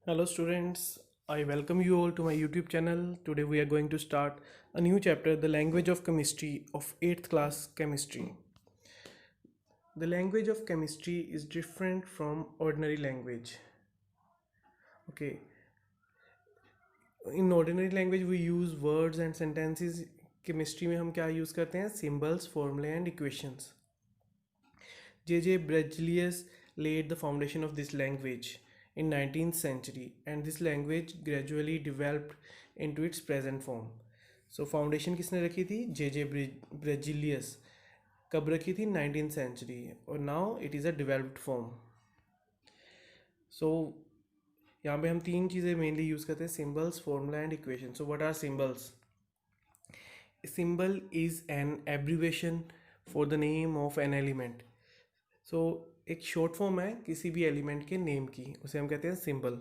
Hello students, I welcome you all to my YouTube channel. Today we are going to start a new chapter, the language of chemistry of 8th class chemistry. The language of chemistry is different from ordinary language. Okay, in ordinary language we use words and sentences. Chemistry में हम क्या use करते हैं? Symbols, formulae and equations. J.J. Berzelius laid the foundation of this language in 19th century and this language gradually developed into its present form. So foundation किसने रखी थी? J.J. Berzelius. कब रखी थी? 19th century और now it is a developed form. So यहाँ पे हम तीन चीज़ें मेनली यूज़ करते हैं, symbols, formula and equation. So what are symbols? A symbol is an abbreviation for the name of an element. सो एक शॉर्ट फॉर्म है किसी भी एलिमेंट के नेम की, उसे हम कहते हैं symbol.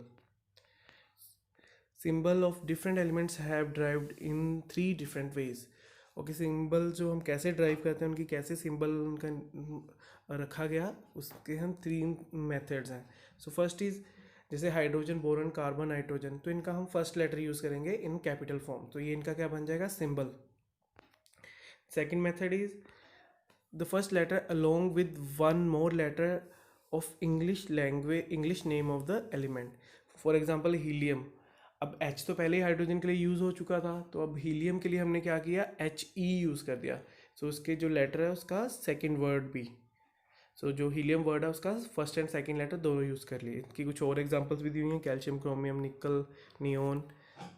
Symbol of different elements have derived in 3 different ways. Okay, symbol जो हम कैसे ड्राइव करते हैं, उनकी कैसे सिंबल उनका रखा गया, उसके हम 3 मेथड्स हैं. सो फर्स्ट इज़ जैसे हाइड्रोजन, बोरॉन, कार्बन, नाइट्रोजन, तो इनका हम फर्स्ट लेटर यूज़ करेंगे इन कैपिटल फॉर्म, तो ये इनका क्या बन जाएगा? Symbol. Second method is the first letter along with one more letter of English name of the element. For example helium. अब H तो पहले ही हाइड्रोजन के लिए यूज़ हो चुका था, तो अब हीलियम के लिए हमने क्या किया? HE यूज़ कर दिया. सो उसके जो लेटर है उसका सेकेंड वर्ड भी, सो जो हीलियम वर्ड है उसका फर्स्ट एंड सेकेंड लेटर दोनों यूज़ कर लिए. इनकी कुछ और एग्जांपल्स भी दी हुई हैं, कैल्शियम, क्रोमियम, निकल, नियोन.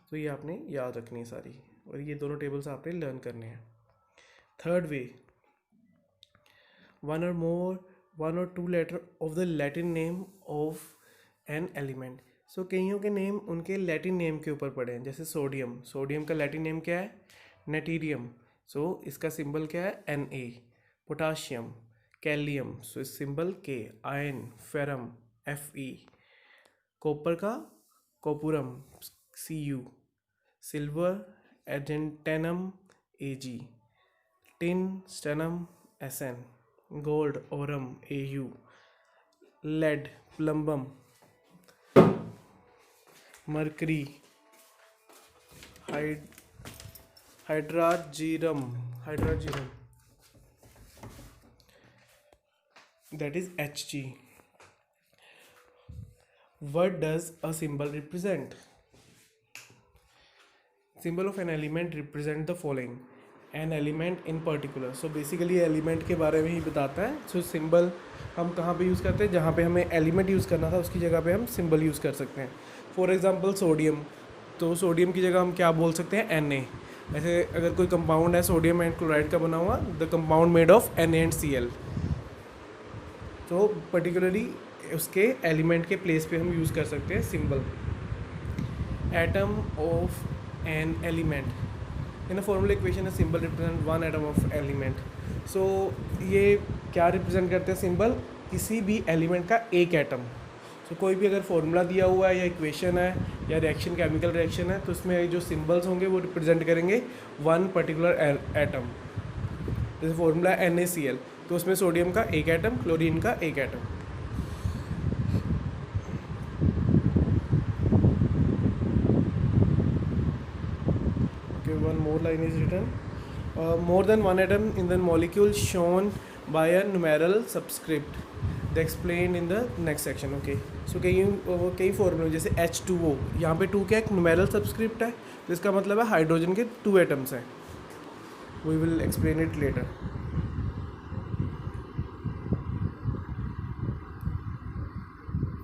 तो ये आपने याद रखनी है सारी, और ये दोनों टेबल्स आपने लर्न करने हैं. Third way, one or two letter of the Latin name of an element. सो कईयों के नेम उनके लैटिन नेम के ऊपर पड़े हैं, जैसे सोडियम. सोडियम का लैटिन नेम क्या है? नेटीरियम. सो इसका सिंबल क्या है? Na. पोटाशियम, कैलियम, सो इस सिंबल के. Ion, ferrum, Fe. कॉपर का cuprum, Cu. Silver, argentum, Ag. Tin, stannum, Sn. Gold, aurum, Au. Lead, plumbum, mercury, hydrargyrum, that is Hg. What does a symbol represent? Symbol of an element represent the following. N element in particular. So basically element के बारे में ही बताता है. सो symbol हम कहाँ पे use करते हैं? जहाँ पे हमें एलिमेंट यूज़ करना था उसकी जगह पे हम सिंबल यूज़ कर सकते हैं. फॉर एग्जांपल सोडियम, तो सोडियम की जगह हम क्या बोल सकते हैं? Na. ऐसे अगर कोई कंपाउंड है सोडियम एंड क्लोराइड का बना हुआ, the compound made of Na and Cl, तो पर्टिकुलरली उसके एलिमेंट के प्लेस पे हम यूज़ कर सकते हैं symbol. Atom of an element. In a formula equation a symbol represent one atom of element. So ये क्या रिप्रेजेंट करते हैं सिंबल? किसी भी एलिमेंट का एक एटम. सो कोई भी अगर फॉर्मूला दिया हुआ है या इक्वेशन है या रिएक्शन, केमिकल रिएक्शन है, तो उसमें जो सिंबल्स होंगे वो रिप्रेजेंट करेंगे वन पर्टिकुलर एटम. जैसे फॉर्मूला NaCl, तो उसमें सोडियम का एक एटम, क्लोरीन का एक atom. One more line is written. More than one atom in the molecule shown by a numeral subscript. They explained in the next section. Okay. So कई फॉर्मूले जैसे H2O, यहाँ पे 2 क्या एक नुमेरल सब्सक्रिप्ट है, तो इसका मतलब है हाइड्रोजन के 2 एटम्स हैं. We will explain it later.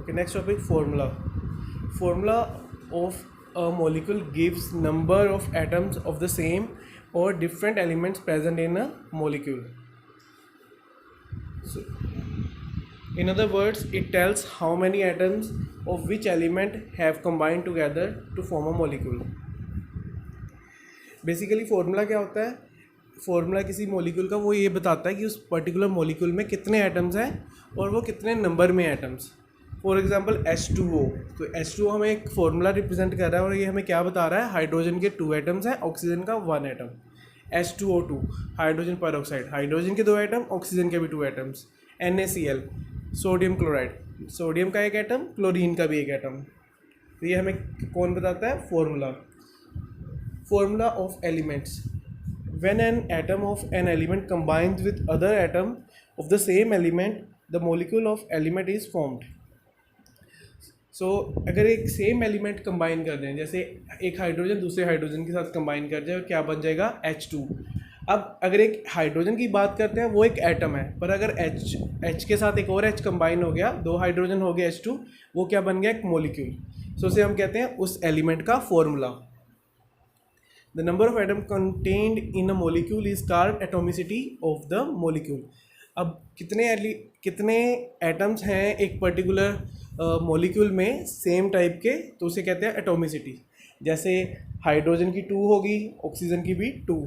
Okay, next topic, formula. Formula of a molecule gives number of atoms of the same or different elements present in a molecule. So, in other words, it tells how many atoms of which element have combined together to form a molecule. Basically formula क्या होता है? Formula किसी molecule का वो ये बताता है कि उस पर्टिकुलर मॉलिक्यूल में कितने एटम्स हैं और वो कितने नंबर में एटम्स. फॉर एग्जांपल H2O, तो H2O हमें एक फॉर्मूला रिप्रेजेंट कर रहा है और ये हमें क्या बता रहा है? हाइड्रोजन के 2 एटम्स हैं, ऑक्सीजन का 1 एटम. H2O2, हाइड्रोजन पर ऑक्साइड, हाइड्रोजन के 2 एटम, ऑक्सीजन के भी 2 atoms. NaCl, sodium chloride, sodium का एक एटम, क्लोरीन का भी एक एटम. तो ये हमें कौन बताता है? Formula of elements. When an atom of an element combines with other atom of the same element, the molecule of element is formed. सो अगर एक सेम एलिमेंट कंबाइन कर दें, जैसे एक हाइड्रोजन दूसरे हाइड्रोजन के साथ कंबाइन कर जाए, क्या बन जाएगा? H2. अब अगर एक हाइड्रोजन की बात करते हैं, वो एक एटम है, पर अगर H के साथ एक और H कंबाइन हो गया, 2 हाइड्रोजन हो गए H2, वो क्या बन गया? एक मोलिक्यूल. सो उसे हम कहते हैं उस एलिमेंट का formula. The number of atoms contained in a molecule is called atomicity of the molecule. अब कितने एटम्स हैं एक पर्टिकुलर मोलिक्यूल में सेम टाइप के, तो उसे कहते हैं एटोमिसिटी. जैसे हाइड्रोजन की 2 होगी, ऑक्सीजन की भी 2.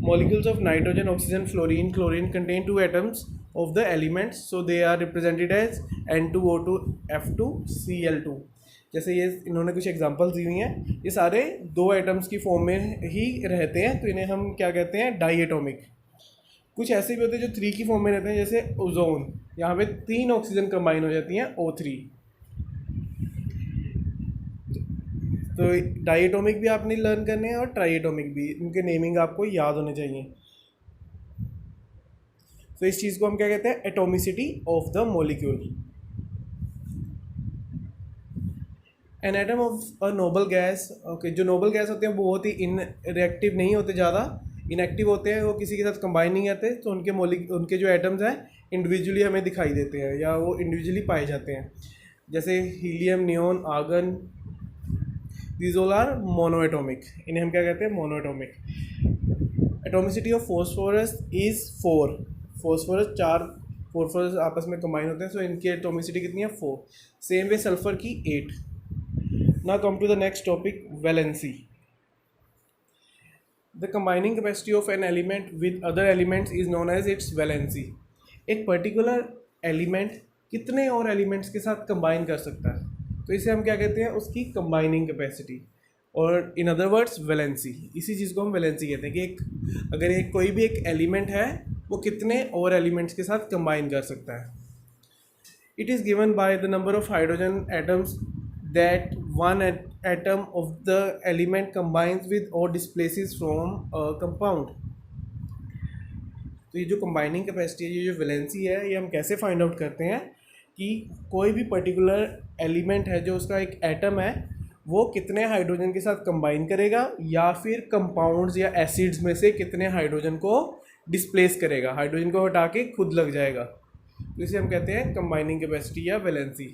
Molecules of nitrogen, oxygen, fluorine, chlorine contain 2 atoms of the elements, so they are represented as N2O2, F2, Cl2. जैसे ये इन्होंने कुछ एग्जांपल्स दी हुई हैं, ये सारे 2 एटम्स की फॉर्म में ही रहते हैं, तो इन्हें हम क्या कहते हैं? Diatomic. कुछ ऐसे भी होते हैं जो 3 की फॉर्म में रहते हैं, जैसे ओजोन, यहाँ पे 3 ऑक्सीजन कंबाइन हो जाती हैं, O3. तो डाई एटॉमिक भी आपने लर्न करने हैं और ट्राई एटॉमिक भी, इनके नेमिंग आपको याद होने चाहिए. तो इस चीज़ को हम क्या कहते हैं? Atomicity of the molecule. N atom of a noble gas. Okay, जो नोबल गैस होते हैं वो बहुत ही इनरिएक्टिव नहीं होते, ज़्यादा इनएक्टिव होते हैं, वो किसी के साथ कंबाइन नहीं करते, तो उनके जो एटम्स हैं इंडिविजुअली हमें दिखाई देते हैं, या वो इंडिविजुअली पाए जाते हैं. जैसे helium, neon, argon, these all are monoatomic. इन्हें हम क्या कहते हैं? Monoatomic. Atomicity of phosphorus is 4. चार फॉस्फोरस आपस में कंबाइन होते हैं, सो इनकी एटोमिसिटी कितनी है? 4. सेम वे सल्फर की 8. Now come to the next topic, valency. The combining capacity of an element with other elements is known as its valency. एक पर्टिकुलर एलिमेंट कितने और एलिमेंट्स के साथ कंबाइन कर सकता है, तो इसे हम क्या कहते हैं? उसकी कंबाइनिंग कैपेसिटी, और इन अदर वर्ड्स वैलेंसी. इसी चीज़ को हम वैलेंसी कहते हैं कि अगर कोई भी एक एलिमेंट है, वो कितने और एलिमेंट्स के साथ कंबाइन कर सकता है. It is given by the number of hydrogen atoms that one atom of the element combines with or displaces from a compound. तो ये जो कंबाइनिंग कैपेसिटी है, ये जो वैलेंसी है, ये हम कैसे फाइंड आउट करते हैं कि कोई भी पर्टिकुलर एलिमेंट है जो उसका एक एटम है, वो कितने हाइड्रोजन के साथ कंबाइन करेगा, या फिर कंपाउंड्स या एसिड्स में से कितने हाइड्रोजन को डिस्प्लेस करेगा, हाइड्रोजन को हटा के खुद लग जाएगा. तो इसे हम कहते हैं कंबाइनिंग कैपेसिटी या वैलेंसी.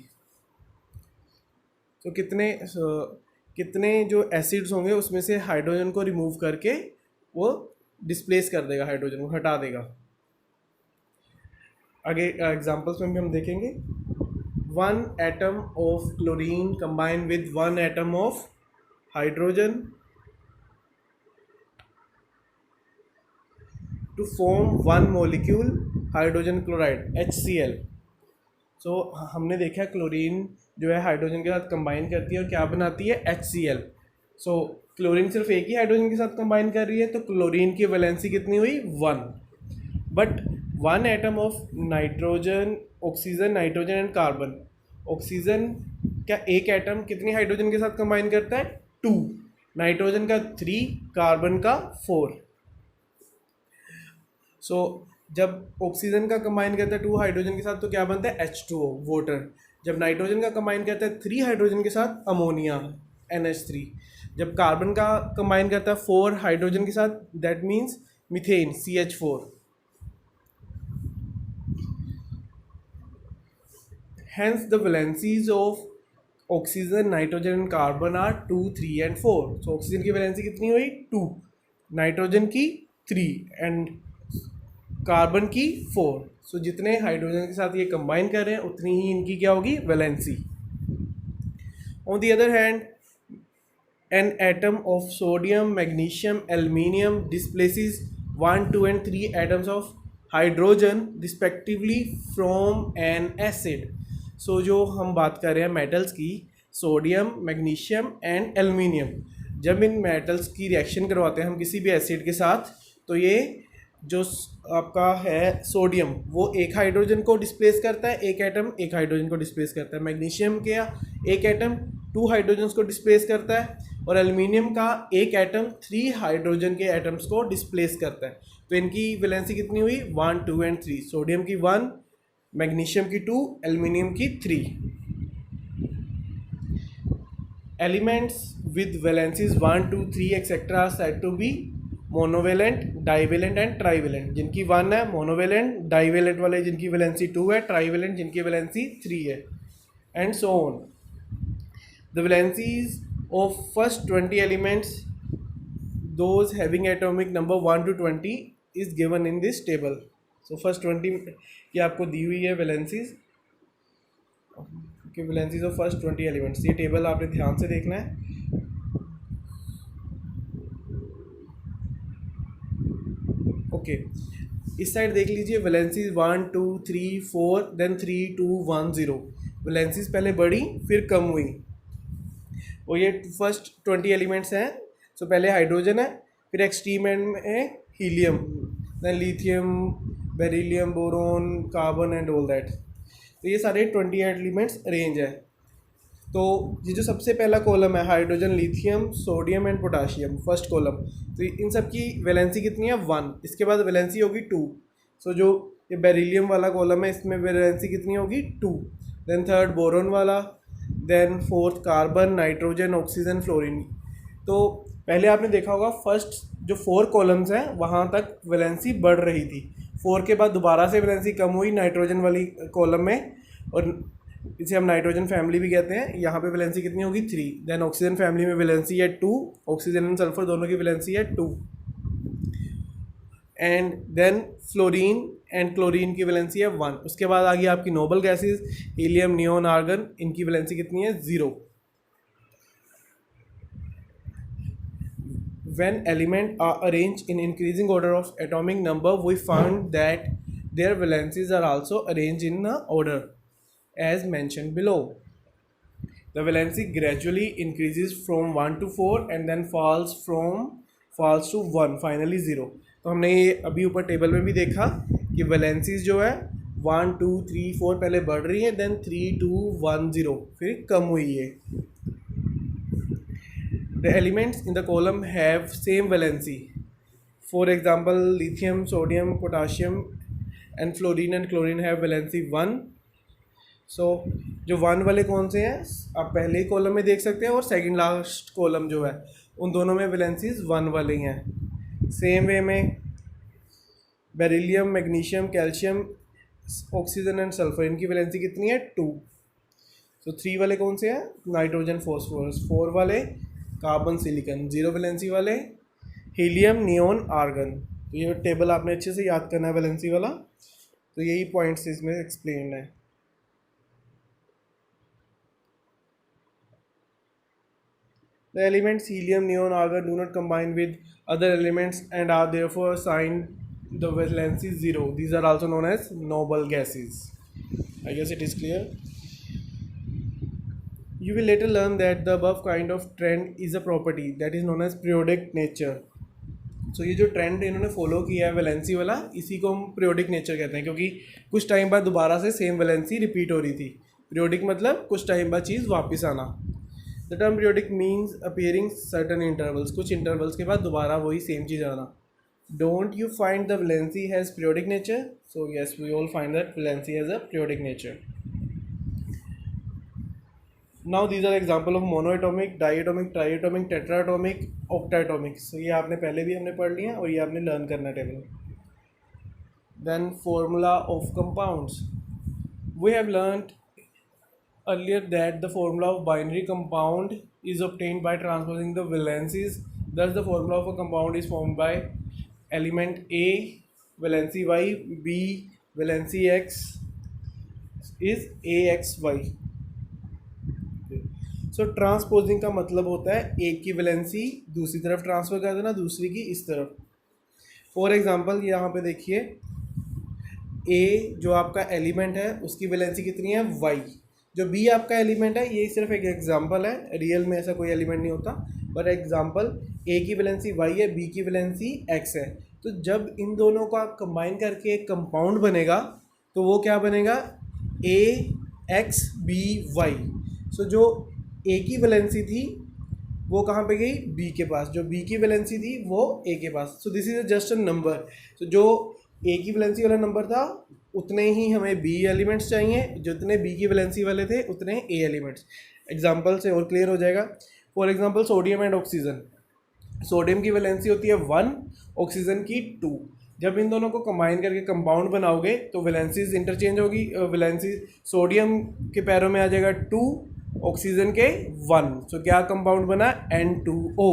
तो कितने जो एसिड्स होंगे उसमें से हाइड्रोजन को रिमूव करके वो डिस्प्लेस कर देगा, हाइड्रोजन को हटा देगा. आगे एग्जांपल्स में भी हम देखेंगे. 1 atom of chlorine combine with 1 atom of hydrogen to form 1 molecule hydrogen chloride, HCl. So हमने देखा क्लोरीन जो है हाइड्रोजन के साथ कंबाइन करती है और क्या बनाती है? HCl. सो क्लोरीन सिर्फ एक ही हाइड्रोजन के साथ कंबाइन कर रही है, तो क्लोरीन की वैलेंसी कितनी हुई? 1. But 1 atom of nitrogen, oxygen, nitrogen and carbon. Oxygen क्या एक एटम कितनी हाइड्रोजन के साथ कंबाइन करता है? 2. नाइट्रोजन का 3, कार्बन का 4. सो जब ऑक्सीजन का कंबाइन करता है 2 हाइड्रोजन के साथ, तो क्या बनता है? H2O, water. जब नाइट्रोजन का कंबाइन करता है 3 हाइड्रोजन के साथ, अमोनिया, NH3. जब कार्बन का कंबाइन करता है 4 हाइड्रोजन के साथ, that means methane, CH4. Hence the valencies of oxygen, nitrogen and carbon are 2, 3 and 4. So oxygen की वैलेंसी कितनी हुई? 2. नाइट्रोजन की 3 एंड कार्बन की 4. सो जितने हाइड्रोजन के साथ ये कंबाइन कर रहे हैं, उतनी ही इनकी क्या होगी? Valency. On the other hand, an atom of sodium, magnesium, aluminium displaces 1, 2 and 3 atoms of hydrogen respectively from an acid. So जो हम बात कर रहे हैं मेटल्स की, सोडियम, मैग्नीशियम एंड एल्यूमिनियम, जब इन मेटल्स की रिएक्शन करवाते हैं हम किसी भी एसिड के साथ, तो ये जो आपका है सोडियम, वो एक हाइड्रोजन को डिस्प्लेस करता है, एक एटम एक हाइड्रोजन को डिस्प्लेस करता है. मैग्नीशियम क्या? एक एटम 2 हाइड्रोजन्स को डिस्प्लेस करता है, और एल्यूमिनियम का एक एटम 3 हाइड्रोजन के एटम्स को डिस्प्लेस करता है। तो इनकी वैलेंसी कितनी हुई? 1, 2 एंड 3। सोडियम की 1, मैग्नीशियम की 2, एल्यूमिनियम की 3। Elements with valencies 1, 2, 3 etcetera are said to be monovalent, divalent and trivalent. जिनकी 1 है मोनोवेलेंट, डाइवेलेंट वाले जिनकी वैलेंसी 2 है, ट्राइवेलेंट जिनकी वैलेंसी 3 है, and so on. The valencies of first 20 elements, those having atomic number 1 to 20 is given in this table. So first 20 की आपको दी हुई है वैलेंसीज, कि वैलेंसीज ऑफ फर्स्ट 20 एलिमेंट्स। ये टेबल आपने ध्यान से देखना है। ओके, इस साइड देख लीजिए, वैलेंसीज 1, 2, 3, 4, देन 3, 2, 1, 0। वैलेंसीज पहले बढ़ी फिर कम हुई, और ये फर्स्ट 20 एलिमेंट्स हैं। सो पहले हाइड्रोजन है, फिर एक्सट्रीम एंड में helium, then lithium, beryllium, boron, carbon and all that. तो ये सारे 20 एलिमेंट्स रेंज है। तो ये जो सबसे पहला कॉलम है, hydrogen, lithium, sodium and potassium, first column, तो इन सब की वैलेंसी कितनी है? 1। इसके बाद वैलेंसी होगी 2। सो जो ये बेरिलियम वाला कॉलम है, इसमें वैलेंसी कितनी होगी? 2। देन थर्ड बोरोन वाला, then fourth carbon, nitrogen, oxygen, fluorine. तो पहले आपने देखा होगा फर्स्ट जो 4 कॉलम्स हैं वहाँ तक वैलेंसी बढ़ रही थी। 4 के बाद दोबारा से वैलेंसी कम हुई नाइट्रोजन वाली कॉलम में, और इसे हम नाइट्रोजन फैमिली भी कहते हैं। यहाँ पे वैलेंसी कितनी होगी? 3। देन ऑक्सीजन फैमिली में वैलेंसी है 2, ऑक्सीजन एंड सल्फर दोनों की वैलेंसी है 2। And then fluorine and chlorine की वैलेंसी है 1। उसके बाद आ गई आपकी noble gases, helium, neon, argon, इनकी वैलेंसी कितनी है? 0। When elements are arranged in increasing order of atomic number, we find that their valencies are also arranged in a order as mentioned below. The valency gradually increases from 1 to 4 and then falls to 1, finally 0. तो हमने ये अभी ऊपर table में भी देखा कि valencies जो है 1, 2, 3, 4 पहले बढ़ रही है, देन 3, 2, 1, 0 फिर कम हुई है। The elements in the column have same valency. For example, lithium, sodium, potassium and fluorine and chlorine have valency 1. So जो 1 वाले कौन से हैं आप पहले ही कॉलम में देख सकते हैं, और सेकंड लास्ट कॉलम जो है उन दोनों में वैलेंसीज 1 वाले हैं। सेम वे में beryllium, magnesium, calcium, oxygen and sulphur, इनकी वैलेंसी कितनी है? 2। तो 3 वाले कौन से हैं? Nitrogen, phosphorus. 4 वाले कार्बन, सिलिकन। 0 वैलेंसी वाले हीलियम, नियोन, आर्गन। तो ये टेबल आपने अच्छे से याद करना है वैलेंसी वाला। तो यही पॉइंट्स इसमें एक्सप्लेन है। The elements helium, neon, argon do not combine with other elements and are therefore assigned the valency 0. These are also known as noble gases. I guess it is clear. You will later learn that the above kind of trend is a property that is known as periodic nature. So ये जो trend इन्होंने follow किया है valency वाला, इसी को हम periodic nature कहते हैं, क्योंकि कुछ टाइम बाद दोबारा से सेम वैलेंसी रिपीट हो रही थी। पीरियोडिक मतलब कुछ टाइम बाद चीज़ वापस आना। The term periodic means appearing certain intervals, कुछ इंटरवल्स के बाद दोबारा वही सेम चीज़ आना। Don't you find the valency has periodic nature? So yes, we all find that valency has a periodic nature. Now these are example of monoatomic, diatomic, triatomic, tetraatomic, octatomic. So ये आपने पहले भी हमने पढ़ लिया और ये आपने लर्न करना है table. Then formula of compounds. We have learned earlier that the formula of binary compound is obtained by transposing the valencies. Thus the formula of a compound is formed by element A valency Y, B valency X is AXY. So transposing का मतलब होता है एक की valency दूसरी तरफ transfer कर देना, दूसरी की इस तरफ। फॉर एग्जांपल यहाँ पे देखिए, ए जो आपका एलिमेंट है उसकी वैलेंसी कितनी है? वाई। जो बी आपका एलिमेंट है, ये सिर्फ एक एग्जांपल है, रियल में ऐसा कोई एलिमेंट नहीं होता, बट एग्जांपल, ए की वैलेंसी वाई है, बी की वैलेंसी एक्स है। तो जब इन दोनों का कंबाइन करके एक कंपाउंड बनेगा तो वो क्या बनेगा? ए एक्स बी वाई। सो जो ए की वैलेंसी थी वो कहाँ पे गई, बी के पास, जो बी की वैलेंसी थी वो ए के पास। So this is just a number. तो जो ए की वैलेंसी वाला नंबर था उतने ही हमें बी एलिमेंट्स चाहिए, जितने बी की वैलेंसी वाले थे उतने ए एलिमेंट्स। एग्जाम्पल से और क्लियर हो जाएगा। For example sodium and oxygen, sodium की वैलेंसी होती है 1, ऑक्सीजन की 2। जब इन दोनों को कंबाइन करके कंपाउंड बनाओगे तो वैलेंसीज इंटरचेंज होगी। वैलेंसी सोडियम के पैरों में आ जाएगा 2, ऑक्सीजन के 1। सो क्या कंपाउंड बना, N2O।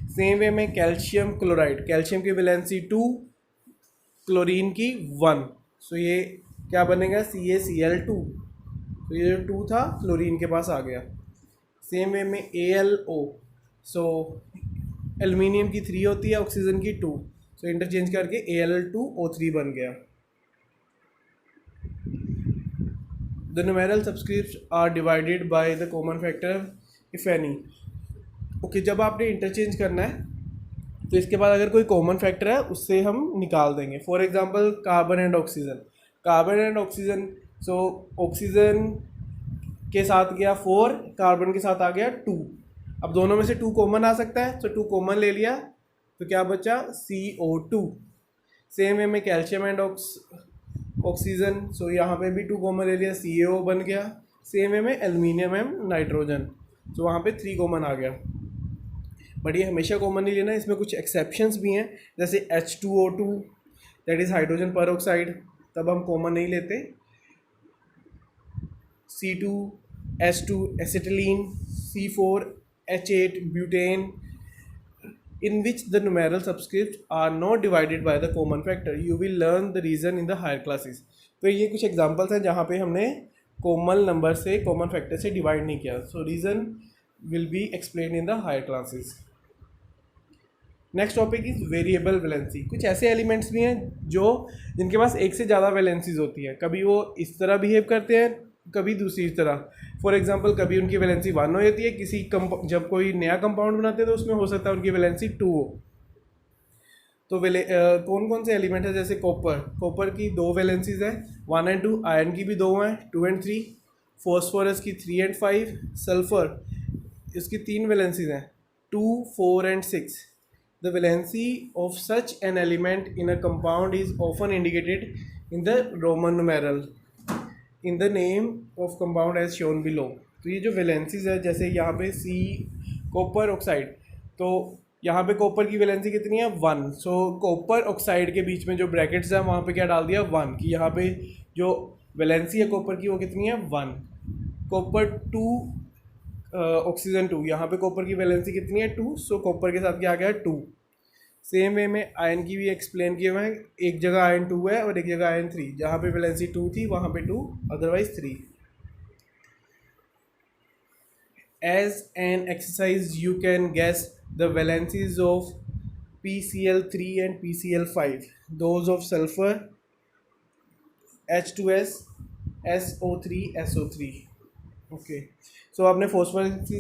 सेम वे में कैल्शियम क्लोराइड, कैल्शियम की वैलेंसी 2, क्लोरीन की 1। सो ये क्या बनेगा, CaCl2। तो ये जो 2 था क्लोरीन के पास आ गया। सेम वे में AlO, सो एल्युमिनियम की 3 होती है, ऑक्सीजन की 2। सो इंटरचेंज करके Al2O3 बन गया। The numeral subscripts are divided by the common factor if any. Okay, जब आपने इंटरचेंज करना है तो इसके बाद अगर कोई कॉमन फैक्टर है उससे हम निकाल देंगे। For example carbon and oxygen, carbon and oxygen, so oxygen के साथ गया 4, कार्बन के साथ आ गया 2। अब दोनों में से 2 कॉमन आ सकता है, तो 2 कॉमन ले लिया तो क्या बचा, CO2। सेम वे में कैल्शियम एंड ऑक्सीजन, सो यहाँ पे भी 2 कॉमन ले लिया, CaO बन गया। सेम वे में एल्युमिनियम एंड नाइट्रोजन, तो वहाँ पे 3 कॉमन आ गया। बट ये हमेशा कॉमन नहीं लेना, इसमें कुछ एक्सेप्शंस भी हैं, जैसे H2O2 दैट इज़ हाइड्रोजन पर ऑक्साइड, तब हम कॉमन नहीं लेते। C2H2 acetylene, C4H8 butane, in which the numeral subscripts are not divided by the common factor. You will learn the reason in the higher classes. तो ये कुछ examples हैं जहाँ पे हमने कॉमन नंबर से, कॉमन फैक्टर से डिवाइड नहीं किया। So reason will be explain in the higher classes. Next topic is variable valency. कुछ ऐसे एलिमेंट्स भी हैं जो जिनके पास एक से ज़्यादा वैलेंसीज होती है, कभी वो इस तरह बिहेव करते हैं, कभी दूसरी तरह। फॉर एग्जांपल कभी उनकी वैलेंसी 1 हो जाती है, जब कोई नया कंपाउंड बनाते हैं तो उसमें हो सकता है उनकी वैलेंसी 2 हो। तो कौन कौन से एलिमेंट है, जैसे कॉपर की 2 वैलेंसीज है, 1 and 2। आयरन की भी 2 हैं, 2 and 3। फॉस्फोरस की 3 and 5। सल्फर इसकी 3 वैलेंसीज हैं, 2, 4 and 6। The valency of such an element in a compound is often indicated in the roman numeral in the name of compound as shown below. तो ये जो valencies है, जैसे यहाँ पे C कॉपर ऑक्साइड, तो यहाँ पे कॉपर की वैलेंसी कितनी है, 1। सो कॉपर ऑक्साइड के बीच में जो ब्रैकेट्स हैं वहाँ पे क्या डाल दिया, 1, कि यहाँ पे जो वैलेंसी है कॉपर की वो कितनी है, 1। कॉपर 2 ऑक्सीजन 2, यहाँ पे कॉपर की वैलेंसी कितनी है, 2। सो कॉपर के साथ क्या आ गया, 2। सेम वे में आयन की भी एक्सप्लेन किया हुआ है, एक जगह आयन 2 है और एक जगह आयन 3। जहाँ पे वैलेंसी 2 थी वहाँ पे 2, otherwise 3। As an exercise you can guess the valencies of PCl3 and PCl5, those of sulphur, H2S, SO3, SO3। Okay, so आपने फॉस्फोरस की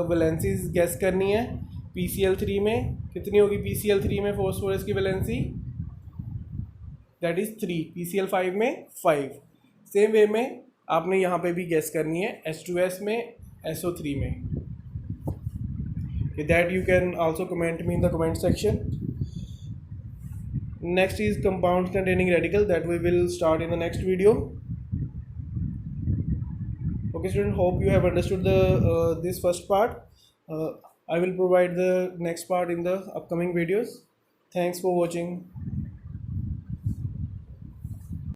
वैलेंसीज गेस करनी है। PCl3 में कितनी होगी, PCl3 में फॉस्फोरस की वैलेंसी दैट इज़ 3, PCl5 में 5। सेम वे में आपने यहाँ पे भी गेस करनी है, H2S में, SO3 में। That you can also comment me in the comment section. Next is compounds containing radical, that we will start in the next video. Okay student, hope you have understood this first part. I will provide the next part in the upcoming videos. Thanks for watching.